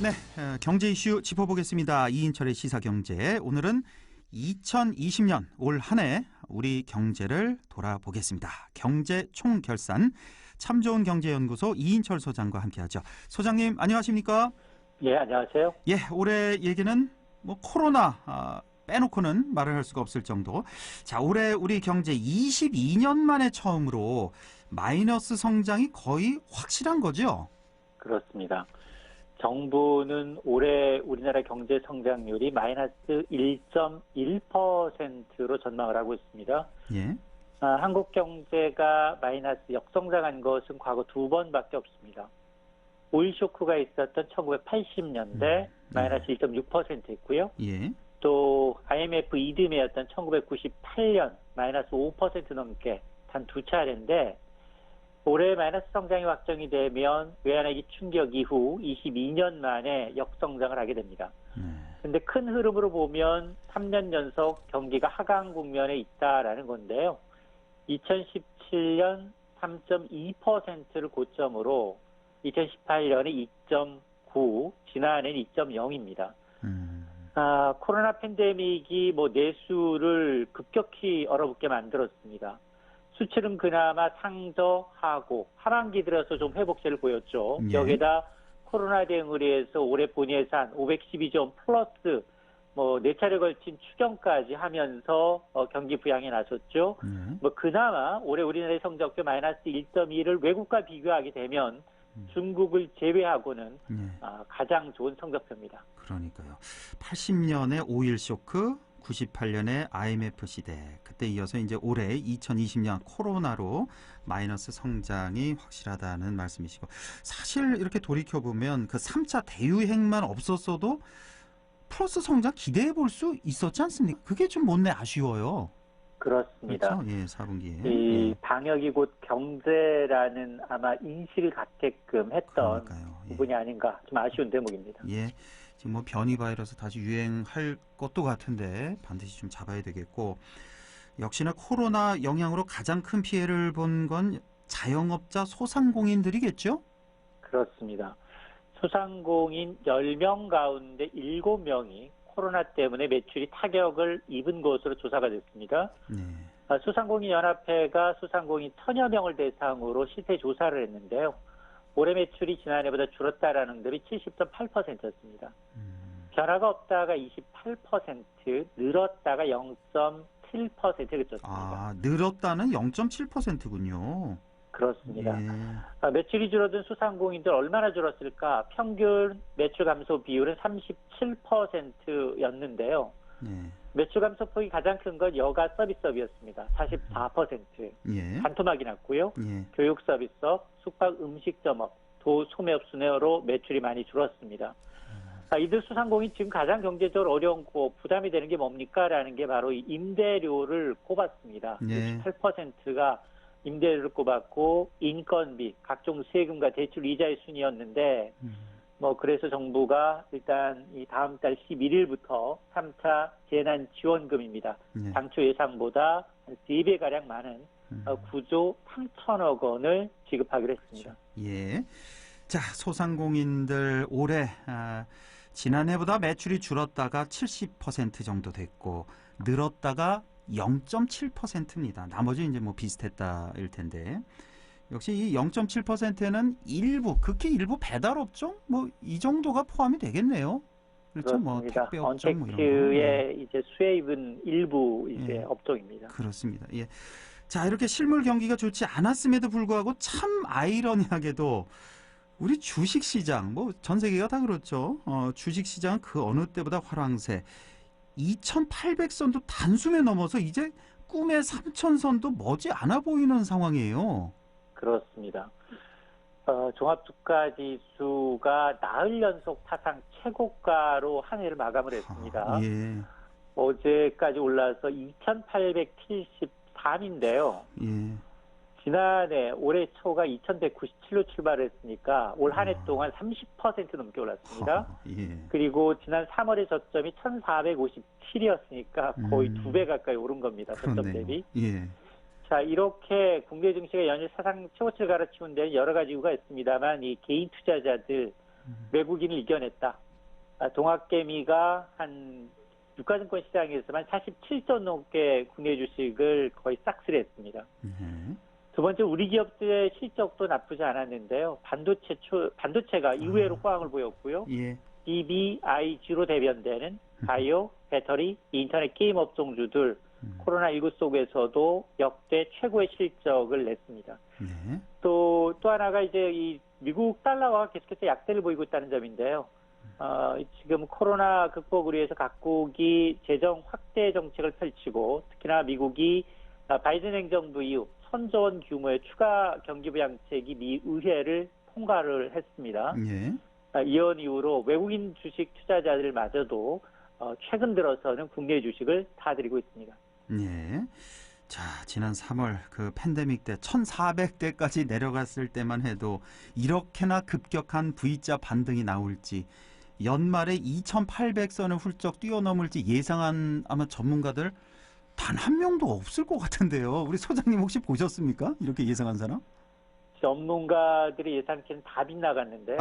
네, 경제 이슈 짚어보겠습니다. 이인철의 시사경제. 오늘은 2020년 올 한 해 우리 경제를 돌아보겠습니다. 경제 총결산 참 좋은 경제연구소 이인철 소장과 함께하죠. 소장님 안녕하십니까? 예, 안녕하세요. 예, 올해 얘기는 뭐 코로나 빼놓고는 말을 할 수가 없을 정도. 자, 올해 우리 경제 22년 만에 처음으로 마이너스 성장이 거의 확실한 거죠? 그렇습니다. 정부는 올해 우리나라 경제 성장률이 마이너스 1.1%로 전망을 하고 있습니다. 예. 한국 경제가 마이너스 역성장한 것은 과거 두 번밖에 없습니다. 오일 쇼크가 있었던 1980년대 마이너스 1.6%였고요. 예. 또 IMF 이듬해였던 1998년 마이너스 5% 넘게 단 두 차례인데 올해 마이너스 성장이 확정이 되면 외환위기 충격 이후 22년 만에 역성장을 하게 됩니다. 그런데 큰 흐름으로 보면 3년 연속 경기가 하강 국면에 있다라는 건데요. 2017년 3.2%를 고점으로 2018년에 2.9, 지난해는 2.0입니다. 코로나 팬데믹이 내수를 급격히 얼어붙게 만들었습니다. 수출은 그나마 상저하고 하반기 들어서 좀 회복세를 보였죠. 예. 여기에다 코로나 대응을 위해서 올해 본 예산 512조 플러스 4차례 걸친 추경까지 하면서 경기 부양에 나섰죠. 그나마 올해 우리나라의 성적표 마이너스 1.2를 외국과 비교하게 되면 중국을 제외하고는 가장 좋은 성적표입니다. 그러니까요. 80년에 오일 쇼크, 98년에 IMF 시대, 그때 이어서 이제 올해 2020년 코로나로 마이너스 성장이 확실하다는 말씀이시고, 사실 이렇게 돌이켜보면 그 3차 대유행만 없었어도 플러스 성장 기대해 볼 수 있었지 않습니까? 그게 좀 못내 아쉬워요. 그렇습니다. 그렇죠? 예, 4분기에. 이 방역이 곧 경제라는 아마 인식을 갖게끔 했던 부분이 아닌가 좀 아쉬운 대목입니다. 예. 지금 변이 바이러스 다시 유행할 것도 같은데 반드시 좀 잡아야 되겠고, 역시나 코로나 영향으로 가장 큰 피해를 본 건 자영업자 소상공인들이겠죠? 그렇습니다. 소상공인 10명 가운데 7명이 코로나 때문에 매출이 타격을 입은 것으로 조사가 됐습니다. 소상공인연합회가 소상공인 1000여 명을 대상으로 시세 조사를 했는데요. 올해 매출이 지난해보다 줄었다라는 것이 70.8%였습니다. 변화가 없다가 28%, 늘었다가 0.7% 그쳤습니다. 늘었다는 0.7%군요. 그렇습니다. 예. 매출이 줄어든 소상공인들 얼마나 줄었을까? 평균 매출 감소 비율은 37%였는데요. 매출 감소 폭이 가장 큰 건 여가 서비스업이었습니다. 44%. 반토막이 났고요. 교육 서비스업, 숙박 음식점업, 도소매업 순회로 매출이 많이 줄었습니다. 이들 소상공인 지금 가장 경제적으로 어려운 거 부담이 되는 게 뭡니까? 라는 게 바로 이 임대료를 꼽았습니다. 68%가 임대료를 꼽았고 인건비, 각종 세금과 대출 이자의 순이었는데 그래서 정부가 일단 이 다음 달 11일부터 3차 재난지원금입니다. 당초 예상보다 3배가량 많은 9조 3천억 원을 지급하기로 했습니다. 예. 자, 소상공인들 올해 지난해보다 매출이 줄었다가 70% 정도 됐고 늘었다가 0.7%입니다. 나머지 이제 비슷했다일 텐데, 역시 이 0.7%는 일부, 극히 일부 배달업종 이 정도가 포함이 되겠네요. 그렇죠. 그렇습니다. 택배업종 이런 언택트에 이제 수혜입은 일부 이제 업종입니다. 그렇습니다. 예. 자, 이렇게 실물 경기가 좋지 않았음에도 불구하고 참 아이러니하게도 우리 주식시장, 전 세계가 다 그렇죠. 주식시장은 그 어느 때보다 화랑새. 2800선도 단숨에 넘어서 이제 꿈의 3000선도 머지않아 보이는 상황이에요. 그렇습니다. 종합주가지수가 나흘 연속 사상 최고가로 한 해를 마감을 했습니다. 어제까지 올라서 2873인데요. 지난해 올해 초가 2197로 출발했으니까 올 한 해 동안 30% 넘게 올랐습니다. 그리고 지난 3월의 저점이 1457이었으니까 거의 2배 가까이 오른 겁니다. 저점 대비. 자, 이렇게 국내 증시가 연일 사상 최고치를 갈아치운 데는 여러 가지 이유가 있습니다만 이 개인 투자자들 외국인을 이겨냈다. 동학개미가 한 유가증권 시장에서만 47조 넘게 국내 주식을 거의 싹쓸이했습니다. 두 번째, 우리 기업들의 실적도 나쁘지 않았는데요. 반도체가 이후에로 호황을 보였고요. 예. DBIG로 대변되는 바이오, 배터리, 인터넷 게임 업종주들 코로나19 속에서도 역대 최고의 실적을 냈습니다. 네. 또 하나가 이제 이 미국 달러가 계속해서 약세를 보이고 있다는 점인데요. 지금 코로나 극복을 위해서 각국이 재정 확대 정책을 펼치고 특히나 미국이 바이든 행정부 이후 1,000조 원 규모의 추가 경기 부양책이 미 의회를 통과를 했습니다. 예. 이번 이후로 외국인 주식 투자자들마저도 최근 들어서는 국내 주식을 사들이고 있습니다. 예. 자, 지난 3월 그 팬데믹 때 1,400대까지 내려갔을 때만 해도 이렇게나 급격한 V자 반등이 나올지, 연말에 2,800선을 훌쩍 뛰어넘을지 예상한 아마 전문가들 단 한 명도 없을 것 같은데요. 우리 소장님 혹시 보셨습니까? 이렇게 예상한 사람? 전문가들의 예상치는 다 빗나갔는데요.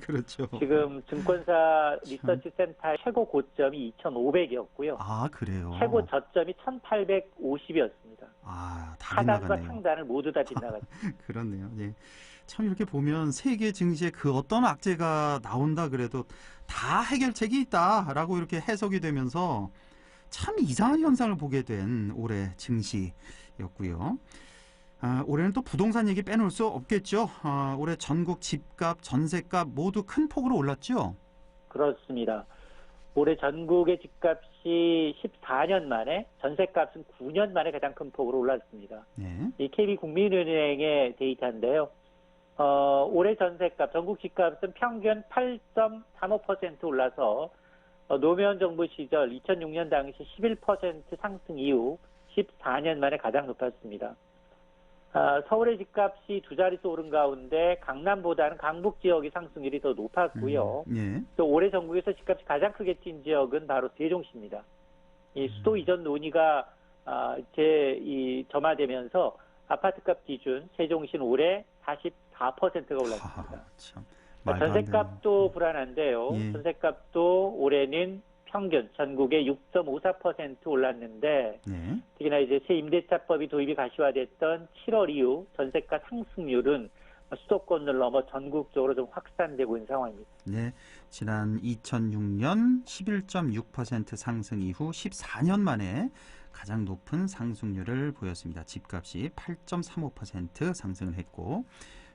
그렇죠. 지금 증권사 리서치 센터의 최고 고점이 2,500이었고요. 아, 그래요? 최고 저점이 1,850이었습니다. 아, 다 하단과 빗나갔네요. 상단을 모두 다 빗나갔습니다. 그렇네요. 예. 참 이렇게 보면 세계 증시에 그 어떤 악재가 나온다 그래도 다 해결책이 있다라고 이렇게 해석이 되면서 참 이상한 현상을 보게 된 올해 증시였고요. 올해는 또 부동산 얘기 빼놓을 수 없겠죠. 올해 전국 집값, 전세값 모두 큰 폭으로 올랐죠. 그렇습니다. 올해 전국의 집값이 14년 만에, 전세값은 9년 만에 가장 큰 폭으로 올랐습니다. 네. 이 KB국민은행의 데이터인데요. 올해 전세값, 전국 집값은 평균 8.35% 올라서 노무현 정부 시절 2006년 당시 11% 상승 이후 14년 만에 가장 높았습니다. 서울의 집값이 두 자릿수 오른 가운데 강남보다는 강북 지역의 상승률이 더 높았고요. 예. 또 올해 전국에서 집값이 가장 크게 뛴 지역은 바로 세종시입니다. 이 수도 이전 논의가 점화되면서 아파트값 기준 세종시는 올해 44%가 올랐습니다. 참, 전세값도 불안한데요. 예. 전세값도 올해는 평균 전국에 6.54% 올랐는데 네. 특히나 이제 새 임대차법이 도입이 가시화됐던 7월 이후 전세가 상승률은 수도권을 넘어 전국적으로 좀 확산되고 있는 상황입니다. 네, 지난 2006년 11.6% 상승 이후 14년 만에 가장 높은 상승률을 보였습니다. 집값이 8.35% 상승을 했고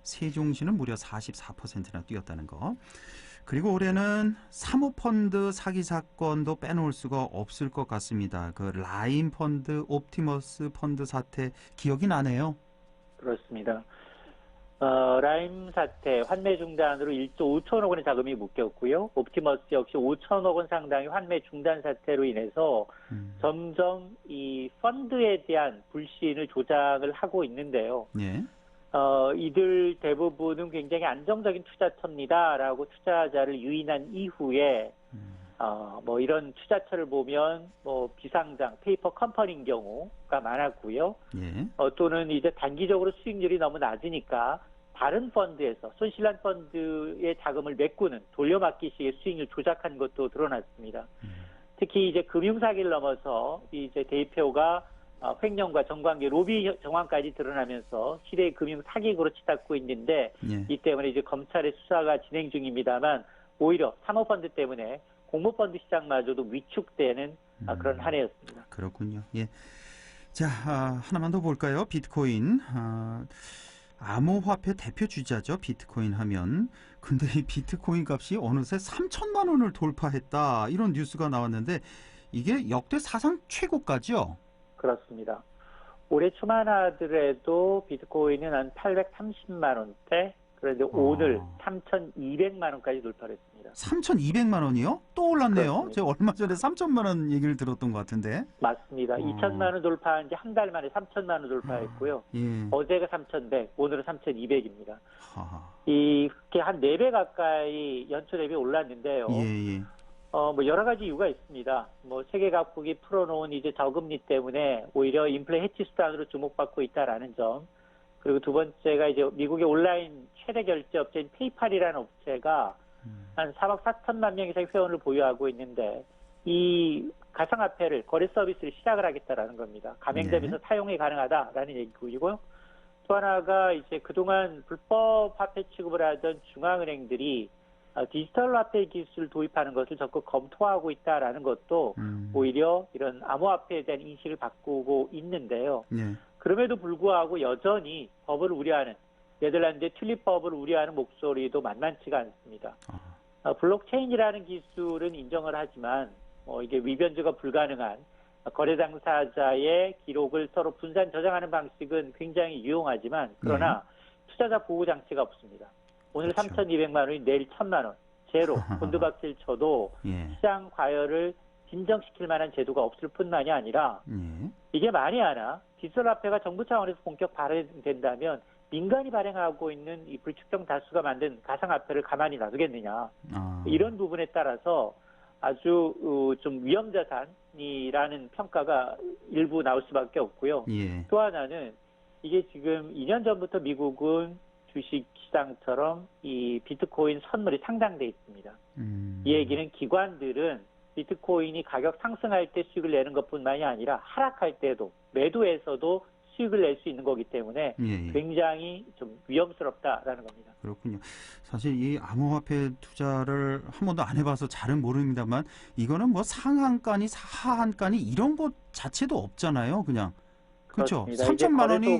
세종시는 무려 44%나 뛰었다는 거. 그리고 올해는 사모펀드 사기 사건도 빼놓을 수가 없을 것 같습니다. 그 라임 펀드, 옵티머스 펀드 사태 기억이 나네요. 그렇습니다. 라임 사태 환매 중단으로 1조 5천억 원의 자금이 묶였고요. 옵티머스 역시 5천억 원 상당의 환매 중단 사태로 인해서 점점 이 펀드에 대한 불신을 조장을 하고 있는데요. 네. 이들 대부분은 굉장히 안정적인 투자처입니다라고 투자자를 유인한 이후에 이런 투자처를 보면 비상장, 페이퍼 컴퍼니인 경우가 많았고요. 예. 또는 이제 단기적으로 수익률이 너무 낮으니까 다른 펀드에서 손실난 펀드의 자금을 메꾸는 돌려막기식의 수익률 조작한 것도 드러났습니다. 특히 이제 금융사기를 넘어서 이제 대표가 횡령과 정관계 로비 정황까지 드러나면서 시대의 금융 사기극으로 치닫고 있는데 예. 이 때문에 이제 검찰의 수사가 진행 중입니다만 오히려 사모펀드 때문에 공모펀드 시장마저도 위축되는 그런 한 해였습니다. 그렇군요. 예. 자, 하나만 더 볼까요? 비트코인. 암호화폐 대표 주자죠. 비트코인 하면. 근데 이 비트코인 값이 어느새 3천만 원을 돌파했다. 이런 뉴스가 나왔는데 이게 역대 사상 최고가죠? 그렇습니다. 올해 초만 하더라도 비트코인은 한 830만 원대, 그런데 오늘 3,200만 원까지 돌파를 했습니다. 3,200만 원이요? 또 올랐네요. 그렇습니다. 제가 얼마 전에 3천만 원 얘기를 들었던 것 같은데. 맞습니다. 2천만 원 돌파한 지 한 달 만에 3천만 원 돌파했고요. 예. 어제가 3,100, 오늘은 3,200입니다. 하하. 이게 한 4배 가까이 연초 대비 올랐는데요. 예, 예. 여러 가지 이유가 있습니다. 세계 각국이 풀어놓은 이제 저금리 때문에 오히려 인플레 해치 수단으로 주목받고 있다라는 점. 그리고 두 번째가 이제 미국의 온라인 최대 결제 업체인 페이팔이라는 업체가 한 4억 4천만 명 이상의 회원을 보유하고 있는데 이 가상화폐를 거래 서비스를 시작을 하겠다라는 겁니다. 가맹점에서 사용이 가능하다라는 얘기고요. 또 하나가 이제 그동안 불법 화폐 취급을 하던 중앙은행들이 디지털 화폐 기술을 도입하는 것을 적극 검토하고 있다라는 것도 오히려 이런 암호화폐에 대한 인식을 바꾸고 있는데요. 그럼에도 불구하고 여전히 법을 우려하는 네덜란드의 튤립법을 우려하는 목소리도 만만치가 않습니다. 블록체인이라는 기술은 인정을 하지만 이게 위변조가 불가능한 거래 당사자의 기록을 서로 분산 저장하는 방식은 굉장히 유용하지만 그러나 투자자 보호 장치가 없습니다. 오늘 그렇죠. 3,200만 원이 내일 1,000만 원, 제로, 곤두박질 쳐도 시장 과열을 진정시킬 만한 제도가 없을 뿐만이 아니라 이게 만에 하나 디지털 화폐가 정부 차원에서 본격 발행된다면 민간이 발행하고 있는 이 불특정 다수가 만든 가상화폐를 가만히 놔두겠느냐. 이런 부분에 따라서 아주 좀 위험자산이라는 평가가 일부 나올 수밖에 없고요. 또 하나는 이게 지금 2년 전부터 미국은 주식시장처럼 이 비트코인 선물이 상장돼 있습니다. 이 얘기는 기관들은 비트코인이 가격 상승할 때 수익을 내는 것뿐만이 아니라 하락할 때도 매도에서도 수익을 낼 수 있는 거기 때문에 굉장히 좀 위험스럽다라는 겁니다. 그렇군요. 사실 이 암호화폐 투자를 한 번도 안 해봐서 잘은 모릅니다만 이거는 뭐 상한가니 하한가니 이런 것 자체도 없잖아요. 그냥. 그렇죠. 3천만 원이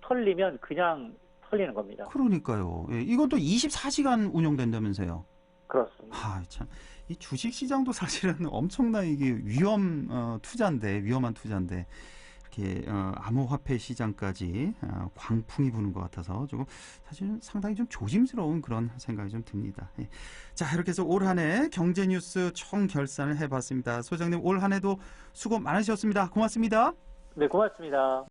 털리면 그냥 털리는 겁니다. 그러니까요. 이것도 24시간 운영된다면서요. 그렇습니다. 참. 이 주식 시장도 사실은 엄청난 이게 위험한 투자인데 이렇게 암호화폐 시장까지 광풍이 부는 것 같아서 조금 사실은 상당히 좀 조심스러운 그런 생각이 좀 듭니다. 자, 이렇게 해서 올 한 해 경제 뉴스 총 결산을 해봤습니다. 소장님 올 한 해도 수고 많으셨습니다. 고맙습니다. 네, 고맙습니다.